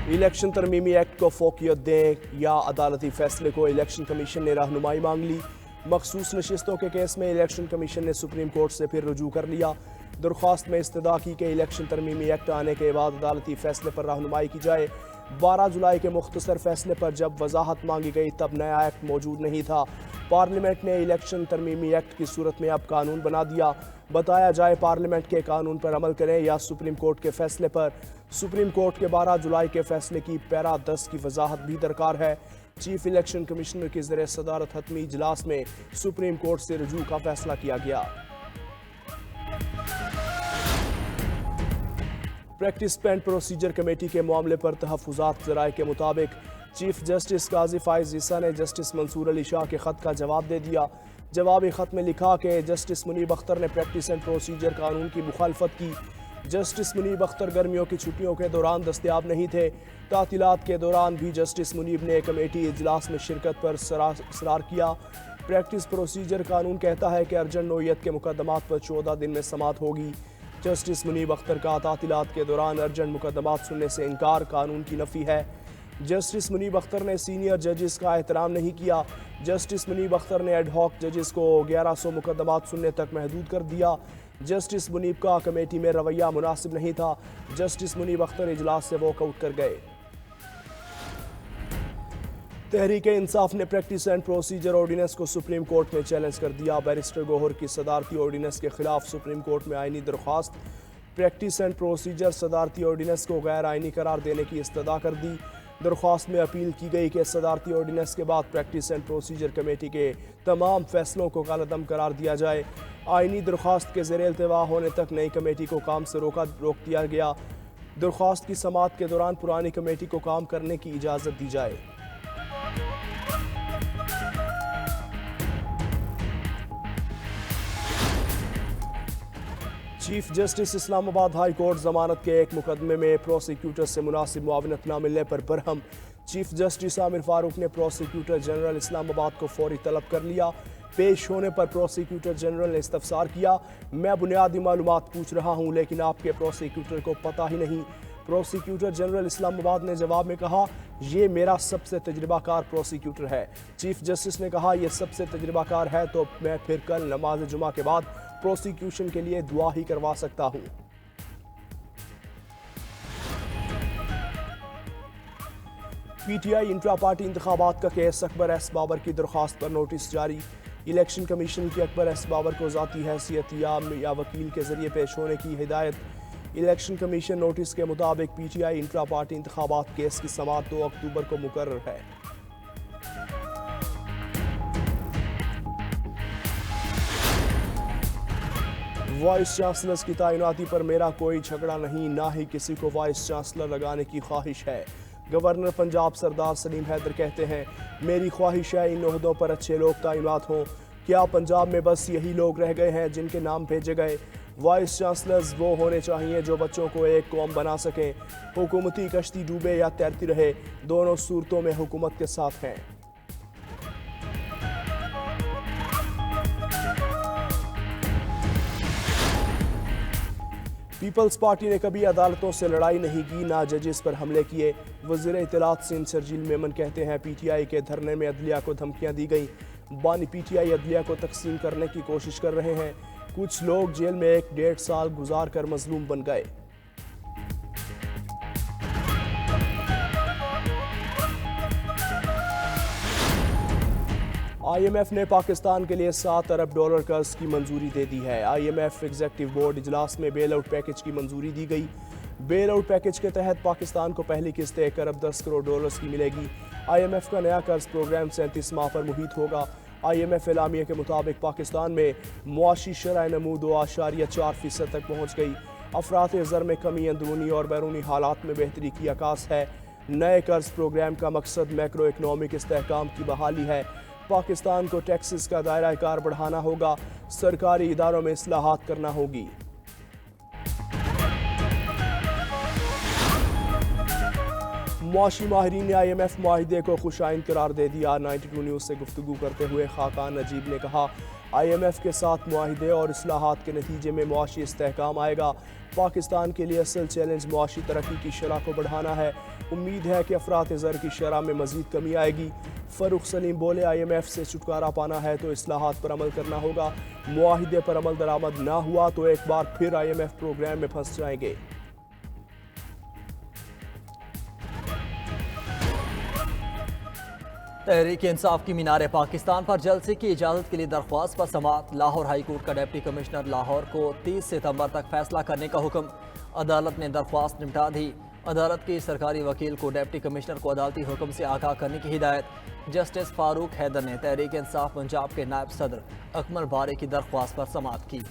Election तरमीमी act को फोकियत दें या अदालती फैसले को, इलेक्शन कमीशन ने रहनुमाई मांग ली। मखसूस नशिस्तों के केस में इलेक्शन कमीशन ने सुप्रीम कोर्ट से फिर रुजू कर लिया। दरख्वास्त में इस्तदा की कि इलेक्शन तरमीमी एक्ट आने के बाद अदालती फैसले पर रहनुमाई की जाए। 12 जुलाई के मुख्तसर फैसले पर जब वजाहत मांगी गई तब नया एक्ट मौजूद नहीं था। पार्लियामेंट ने इलेक्शन तरमीमी एक्ट की सूरत में अब कानून बना दिया। बताया जाए पार्लियामेंट के कानून पर अमल करें या सुप्रीम कोर्ट के फैसले पर। सुप्रीम कोर्ट के 12 जुलाई के फैसले की पैरा 10 की वजाहत भी दरकार है। चीफ इलेक्शन कमिश्नर की ज़रिए सदारत हतमी इजलास में सुप्रीम कोर्ट से रुजू का फैसला किया गया। प्रैक्टिस एंड प्रोसीजर कमेटी के मामले पर तहफ़्फ़ुज़ात ज़राए के मुताबिक चीफ जस्टिस काजी फाइज ईसा ने जस्टिस मंसूर अली शाह के ख़त का जवाब दे दिया। जवाबी ख़त में लिखा कि जस्टिस मुनीब अख्तर ने प्रैक्टिस एंड प्रोसीजर कानून की मुखालफत की। जस्टिस मुनीब अख्तर गर्मियों की छुट्टियों के दौरान दस्तयाब नहीं थे। तातीलात के दौरान भी जस्टिस मुनीब ने कमेटी इजलास में शिरकत पर इसरार किया। प्रैक्टिस प्रोसीजर कानून कहता है कि अर्जेंट नोयत के मुकदमात पर 14 दिन में समाअत होगी। जस्टिस मुनीब अख्तर का तातीलात के दौरान अर्जेंट मुकदमात सुनने से इनकार कानून की नफ़ी है। जस्टिस मुनीब अख्तर ने सीनियर जजेस का एहतराम नहीं किया। जस्टिस मुनीब अख्तर ने एडहॉक जजेस को 1100 मुकदमात सुनने तक महदूद कर दिया। जस्टिस मुनीब का कमेटी में रवैया मुनासिब नहीं था। जस्टिस मुनीब अख्तर इजलास से वॉकआउट कर गए। तहरीक इंसाफ ने प्रैक्टिस एंड प्रोसीजर ऑर्डिनेंस को सुप्रीम कोर्ट में चैलेंज कर दिया। बैरिस्टर गौहर की सदारती ऑर्डिनेंस के खिलाफ सुप्रीम कोर्ट में आईनी दरख्वास्त। प्रैक्टिस एंड प्रोसीजर सदारती ऑर्डिनेंस को गैर आईनी करार देने की इस्तदा कर दी। दरख्वास्त में अपील की गई कि सदारती ऑर्डिनेंस के बाद प्रैक्टिस एंड प्रोसीजर कमेटी के तमाम फैसलों को कालअदम करार दिया जाए। आईनी दरख्वास्त के ज़ेरे इल्तवा होने तक नई कमेटी को काम से रोक दिया गया। दरख्वास्त की समाअत के दौरान पुरानी कमेटी को काम करने की इजाज़त दी जाए। Chief justice Islamabad high court जमानत के एक मुकदमे में प्रोसिक्यूटर से मुनासिब मुआवनत न मिलने पर बरहम। चीफ जस्टिस आमिर फारूक ने प्रोसिक्यूटर जनरल इस्लामाबाद को फौरी तलब कर लिया। पेश होने पर प्रोसिक्यूटर जनरल ने इस्तफसार किया, मैं बुनियादी मालूमात पूछ रहा हूं लेकिन आपके प्रोसिक्यूटर को पता ही नहीं। प्रोसिक्यूटर जनरल इस्लामाबाद ने जवाब में कहा, ये मेरा सबसे तजुर्बाकार प्रोसिक्यूटर है। चीफ जस्टिस ने कहा, यह सबसे तजुर्बाकार है तो मैं फिर कल नमाज जुमा के बाद प्रोसिक्यूशन के लिए दुआ ही करवा सकता हूं। पीटीआई इंट्रा पार्टी इंतखाबात का केस अकबर एस बाबर की दरख्वास्त पर नोटिस जारी। इलेक्शन कमीशन की अकबर एस बाबर को ज़ाती हैसियत या वकील के जरिए पेश होने की हिदायत। इलेक्शन कमीशन नोटिस के मुताबिक पीटीआई इंट्रा पार्टी इंतखाबात केस की समाअत 2 अक्टूबर को मुकर्रर है। वाइस चांसलर्स की तैनाती पर मेरा कोई झगड़ा नहीं, ना ही किसी को वाइस चांसलर लगाने की ख्वाहिश है। गवर्नर पंजाब सरदार सलीम हैदर कहते हैं, मेरी ख्वाहिश है इन ओहदों पर अच्छे लोग तैनात हों। क्या पंजाब में बस यही लोग रह गए हैं जिनके नाम भेजे गए? वाइस चांसलर्स वो होने चाहिए जो बच्चों को एक कौम बना सकें। हुकूमती कश्ती डूबे या तैरती रहे, दोनों सूरतों में हुकूमत के साथ हैं। पीपल्स पार्टी ने कभी अदालतों से लड़ाई नहीं की, ना जजेस पर हमले किए। वज़ीर इत्तलात सिंध शर्जील मेमन कहते हैं, पीटीआई के धरने में अदलिया को धमकियां दी गई। बानी पीटीआई अदलिया को तकसीम करने की कोशिश कर रहे हैं। कुछ लोग जेल में 1-1.5 साल गुजार कर मजलूम बन गए। IMF ने पाकिस्तान के लिए $7 अरब कर्ज की मंजूरी दे दी है। IMF एग्जीक्यूटिव बोर्ड इजलास में बेल आउट पैकेज की मंजूरी दी गई। बेल आउट पैकेज के तहत पाकिस्तान को पहली किस्त $1 अरब 10 करोड़ की मिलेगी। IMF का नया कर्ज प्रोग्राम 37 माह पर मुहित होगा। IMF एलामिया के मुताबिक पाकिस्तान में मुआशी शरह नमू 2.4% तक पहुँच गई। अफरात ज़र में कमी अंदरूनी और बैरूनी हालात में बेहतरी की आकाश है। नए कर्ज प्रोग्राम का मकसद मैक्रो इकनॉमिक इस्तेहकाम की बहाली है। पाकिस्तान को टैक्सेस का दायरा कार बढ़ाना होगा, सरकारी इदारों में इस्लाहात करना होगी। मुआशी माहिरीन ने IMF मुआहिदे को खुशाइन करार दे दिया। 92 न्यूज़ से गुफ्तगू करते हुए खाकान नजीब ने कहा, IMF के साथ मुआहिदे और इस्लाहात के नतीजे में मुआशी इस्तेहकाम आएगा। पाकिस्तान के लिए असल चैलेंज मुआशी तरक्की की शरह को बढ़ाना है। उम्मीद है कि अफरात ज़र की शरह में मज़ीद कमी आएगी। फ़रूख सलीम बोले, IMF से छुटकारा पाना है तो इस्लाहात पर अमल करना होगा। मुआहिदे पर अमल दरामद ना हुआ तो एक बार फिर IMF प्रोग्राम में फंस जाएंगे। तहरीक इंसाफ की मीनार पाकिस्तान पर जलसे की इजाज़त के लिए दरख्वास्त पर समाअत। लाहौर हाई कोर्ट का डिप्टी कमिश्नर लाहौर को 30 सितंबर तक फैसला करने का हुक्म। अदालत ने दरख्वास्त निपटा दी। अदालत के सरकारी वकील को डिप्टी कमिश्नर को अदालती हुक्म से आगाह करने की हिदायत। जस्टिस फारूक हैदर ने तहरीक इंसाफ पंजाब के नायब सदर अकमल बारे की दरख्वास्त पर समाअत की।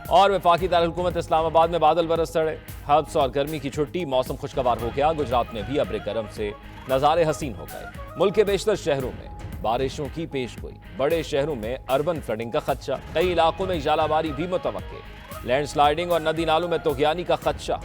और वफाकी दारुलहुकूमत इस्लामाबाद में बादल बरस चढ़े। हब्स और गर्मी की छुट्टी, मौसम खुशगवार हो गया। गुजरात में भी अब्र करम से नज़ारे हसीन हो गए। मुल्क के बेशतर शहरों में बारिशों की पेशगोई। बड़े शहरों में अर्बन फ्लडिंग का खदशा। कई इलाकों में जालाबारी भी मुतवक्के। लैंडस्लाइडिंग और नदी नालों में तोगयानी का खदशा।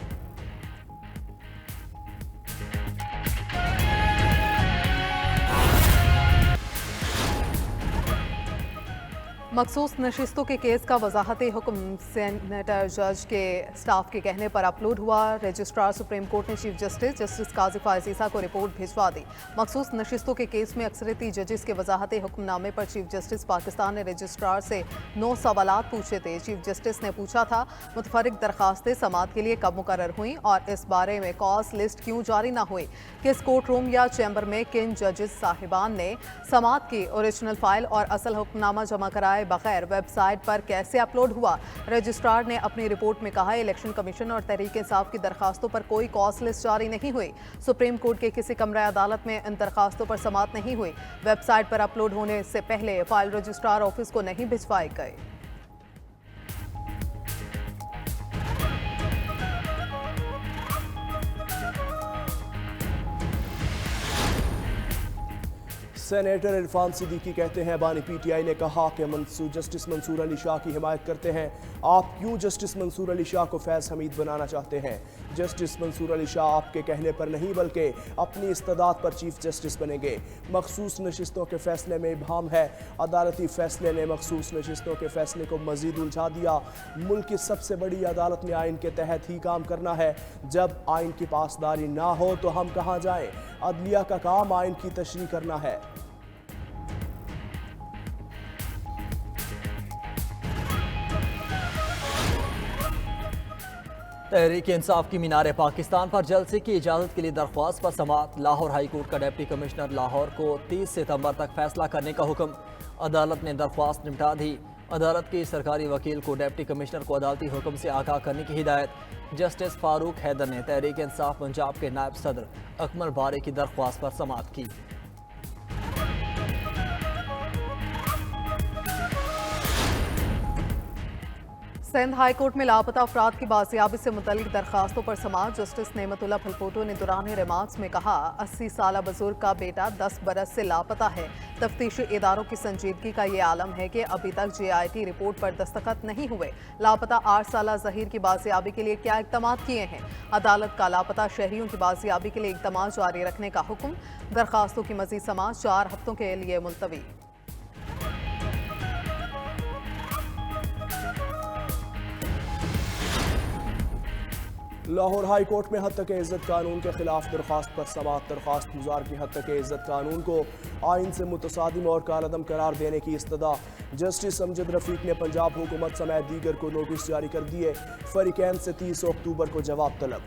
मखसूस नशिस्तों के केस का वजाहती हुक्म सेनेटर जज के स्टाफ के कहने पर अपलोड हुआ। रजिस्ट्रार सुप्रीम कोर्ट ने चीफ जस्टिस काजी फायज़ ईसा को रिपोर्ट भिजवा दी। मखसूस नशिस्तों के केस में अक्सरियती जजेस के वजाहती हुक्मनामे पर चीफ जस्टिस पाकिस्तान ने रजिस्ट्रार से 9 सवालात पूछे थे। चीफ जस्टिस ने पूछा था, मुतफरिक दरखास्तें समाअत के लिए कब मुकर्रर हुई और इस बारे में कॉज लिस्ट क्यों जारी न हुई। किस कोर्ट रूम या चैम्बर में किन जजेस साहिबान ने समाअत की ओरिजिनल फाइल और असल हुक्मनामा जमा कराए बगैर वेबसाइट पर कैसे अपलोड हुआ। रजिस्ट्रार ने अपनी रिपोर्ट में कहा, इलेक्शन कमीशन और तहरीक इंसाफ की दरखास्तों पर कोई कॉज लिस्ट जारी नहीं हुई। सुप्रीम कोर्ट के किसी कमरा अदालत में इन दरखास्तों पर समाअत नहीं हुई। वेबसाइट पर अपलोड होने से पहले फाइल रजिस्ट्रार ऑफिस को नहीं भिजवाए गए। सेनेटर इरफान सिद्दीकी कहते हैं, बानी PTI ने कहा कि जस्टिस मंसूर अली शाह की हिमायत करते हैं। आप क्यों जस्टिस मंसूर अली शाह को फैज़ हमीद बनाना चाहते हैं? जस्टिस मंसूर अली शाह आपके कहने पर नहीं बल्कि अपनी इस्तेदाद पर चीफ जस्टिस बनेंगे। मखसूस नशिस्तों के फैसले में इबहम है। अदालती फैसले ने मखसूस नशिस्तों के फैसले को मजीद उलझा दिया। मुल्क की सबसे बड़ी अदालत ने आइन के तहत ही काम करना है। जब आइन की पासदारी ना हो तो हम कहाँ जाएं? अदलिया का काम आइन की तशरीह करना है। तहरीक इंसाफ की मीनार पाकिस्तान पर जलसे की इजाज़त के लिए दरख्वास्त पर समाअत। लाहौर हाई कोर्ट का डिप्टी कमिश्नर लाहौर को 30 सितंबर तक फैसला करने का हुक्म। अदालत ने दरख्वास्त निपटा दी। अदालत के सरकारी वकील को डिप्टी कमिश्नर को अदालती हुक्म से आगाह करने की हिदायत। जस्टिस फारूक हैदर ने तहरीक इंसाफ पंजाब के नायब सदर अकमल बारे की दरख्वास्त पर समाअत की। सिंध हाई कोर्ट में लापता अफराद की बाजियाबी से मुतल्लिक दरखास्तों पर समाअत। जस्टिस नेमतुल्लाह फलपोटो ने दौरान रिमार्क्स में कहा, 80 साल बुजुर्ग का बेटा 10 बरस से लापता है। तफ्तीशी इदारों की संजीदगी का ये आलम है कि अभी तक JIT रिपोर्ट पर दस्तखत नहीं हुए। लापता 8 साल जहीर की बाजियाबी के लिए क्या इक़दाम किए हैं? अदालत का लापता शहरियों की बाजियाबी के लिए इक़दाम जारी रखने का हुक्म। दरखास्तों की मज़ीद समाअत 4 हफ्तों के लिए मुलतवी। लाहौर हाई कोर्ट में हद तक इज़्ज़त कानून के खिलाफ दरख्वास्त पर समाअत। दरख्वास्त गुजार की हद तक इज़्ज़त कानून को आइन से मुतसादिम और कालअदम करार देने की इस्तदा। जस्टिस अमजद रफीक ने पंजाब हुकूमत समेत दीगर को नोटिस जारी कर दिए। फरीकैन से 30 अक्टूबर को जवाब तलब।